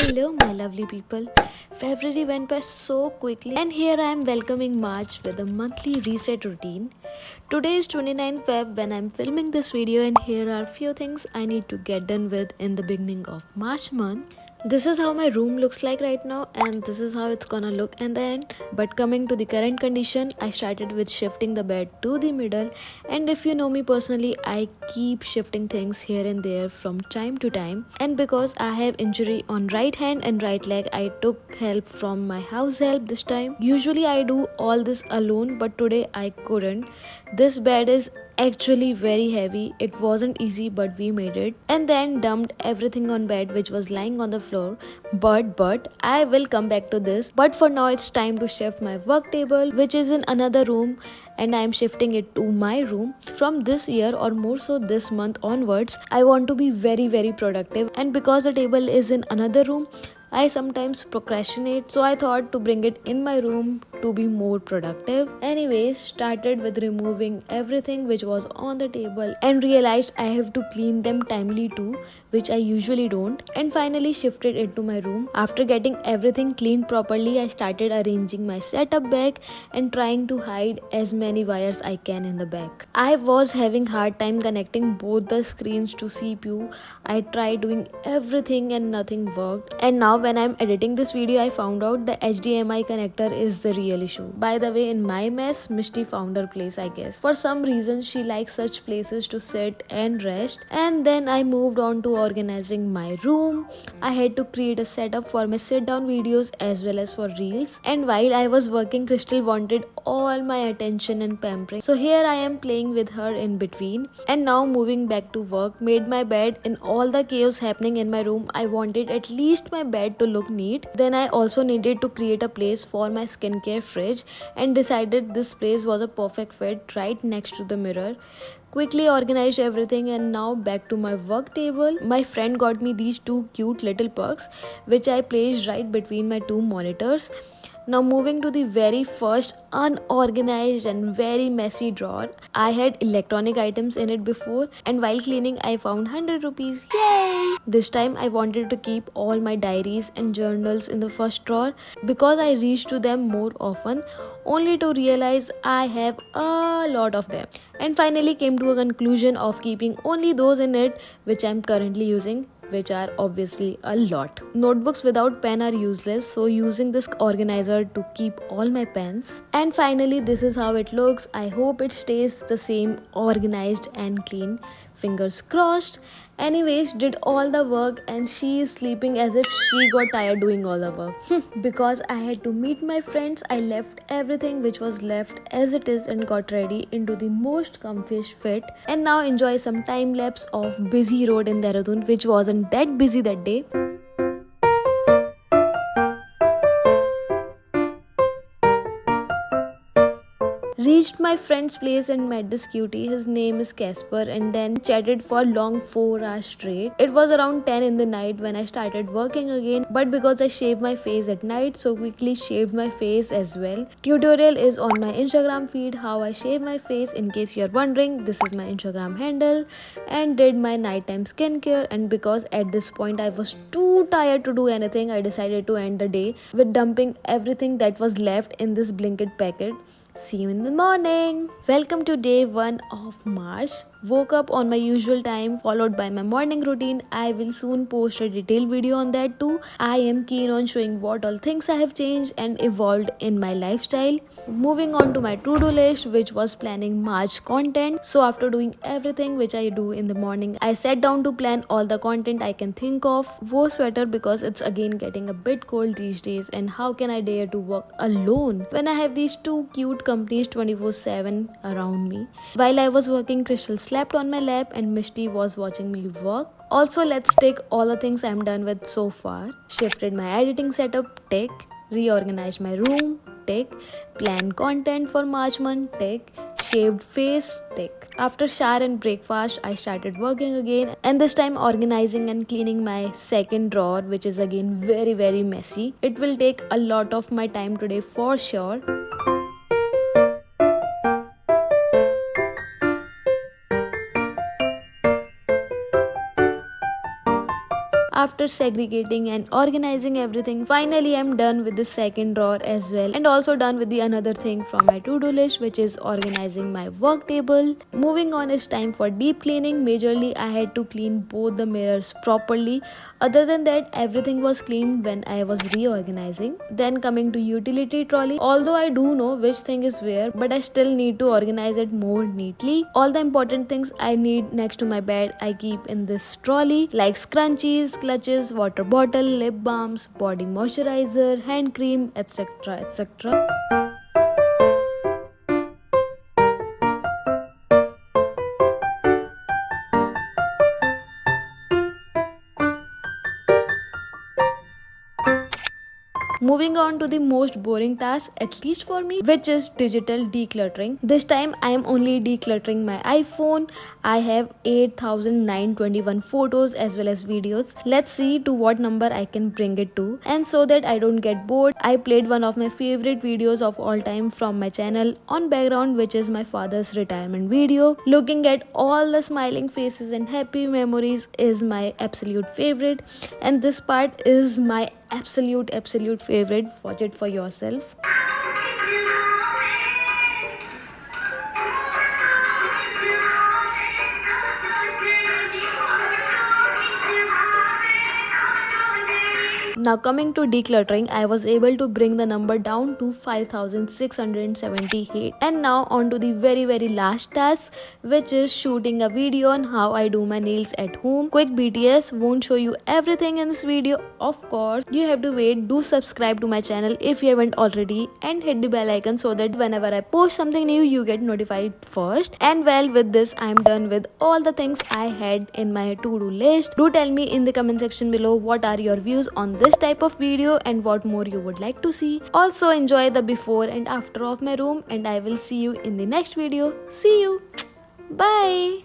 Hello, my lovely people. February went by so quickly, and here I am welcoming March with a monthly reset routine. Today is 29 Feb when I'm filming this video, and here are few things I need to get done with in the beginning of March month. This is how my room looks like right now, and this is how it's gonna look in the end. But coming to the current condition, I started with shifting the bed to the middle, and if you know me personally, I keep shifting things here and there from time to time. And because I have injury on right hand and right leg, I took help from my house help this time. Usually I do all this alone, but today I couldn't. This bed is actually very heavy. It wasn't easy, but we made it, and then dumped everything on bed which was lying on the floor. But I will come back to this. But for now it's time to shift my work table, which is in another room, and I am shifting it to my room. From this year, or more so this month onwards, I want to be very productive, and because the table is in another room, I sometimes procrastinate, so I thought to bring it in my room to be more productive. Anyways, started with removing everything which was on the table and realized I have to clean them timely too, which I usually don't, and finally shifted it to my room. After getting everything cleaned properly, I started arranging my setup bag and trying to hide as many wires I can in the back. I was having hard time connecting both the screens to CPU. I tried doing everything and nothing worked, and now when I'm editing this video, I found out the HDMI connector is the real issue. By the way, in my mess, Mishti found her place, I guess. For some reason, she likes such places to sit and rest. And then I moved on to organizing my room. I had to create a setup for my sit down videos as well as for reels. And while I was working, Crystal wanted all my attention and pampering. So here I am playing with her in between. And now moving back to work, made my bed. In all the chaos happening in my room, I wanted at least my bed to look neat. Then I also needed to create a place for my skincare fridge, and decided this place was a perfect fit right next to the mirror. Quickly organized everything, and now back to my work table. My friend got me these two cute little pugs, which I placed right between my two monitors. Now moving to the very first unorganized and very messy drawer. I had electronic items in it before, and while cleaning I found 100 rupees. Yay! This time I wanted to keep all my diaries and journals in the first drawer because I reach to them more often, only to realize I have a lot of them, and finally came to a conclusion of keeping only those in it which I am currently using, which are obviously a lot. Notebooks without pen are useless, so using this organizer to keep all my pens. And finally, this is how it looks. I hope it stays the same organized and clean. Fingers crossed. Anyways, did all the work, and she is sleeping as if she got tired doing all the work. Because I had to meet my friends, I left everything which was left as it is and got ready into the most comfiest fit, and now enjoy some time lapse of busy road in Dehradun, which wasn't that busy that day. Reached my friend's place and met this cutie. His name is Casper, and then chatted for long 4 hours straight. It was around 10 in the night when I started working again, but because I shave my face at night, so quickly shaved my face as well. Tutorial is on my Instagram feed how I shave my face, in case you're wondering. This is my Instagram handle, and did my nighttime skincare. And because at this point I was too tired to do anything, I decided to end the day with dumping everything that was left in this Blinkit packet. See you in the morning. Welcome to day 1 of March. Woke up on my usual time, followed by my morning routine. I will soon post a detailed video on that too. I am keen on showing what all things I have changed and evolved in my lifestyle. Moving on to my to-do list, which was planning March content. So after doing everything which I do in the morning, I sat down to plan all the content I can think of. Wore sweater because it's again getting a bit cold these days, and how can I dare to work alone when I have these two cute companies 24/7 around me. While I was working, Crystal slept on my lap, and Mishti was watching me work. Also, let's take all the things I'm done with so far. Shifted my editing setup, tick. Reorganized my room, tick. Planned content for March month, tick. Shaved face, tick. After shower and breakfast, I started working again, and this time organizing and cleaning my second drawer, which is again very messy. It will take a lot of my time today for sure. after segregating and organizing everything, finally I'm done with the second drawer as well, and also done with the another thing from my to-do list, which is organizing my work table. Moving on is time for deep cleaning. Majorly I had to clean both the mirrors properly. Other than that, everything was cleaned when I was reorganizing. Then coming to utility trolley, although I do know which thing is where, but I still need to organize it more neatly. All the important things I need next to my bed I keep in this trolley, like scrunchies, clutches, water bottle, lip balms, body moisturizer, hand cream, etc, etc. Moving on to the most boring task, at least for me, which is digital decluttering. This time I am only decluttering my iPhone. I have 8,921 photos as well as videos. Let's see to what number I can bring it to. And so that I don't get bored, I played one of my favorite videos of all time from my channel on background, which is my father's retirement video. Looking at all the smiling faces and happy memories is my absolute favorite, and this part is my absolute favorite. Watch it for yourself. Now coming to decluttering, I was able to bring the number down to 5,678. And now on to the very last task, which is shooting a video on how I do my nails at home. Quick BTS, won't show you everything in this video, of course. You have to wait. Do subscribe to my channel if you haven't already, and hit the bell icon so that whenever I post something new, you get notified first. And well, with this I'm done with all the things I had in my to-do list. Do tell me in the comment section below what are your views on this type of video and what more you would like to see. Also enjoy the before and after of my room, and I will see you in the next video. See you. Bye.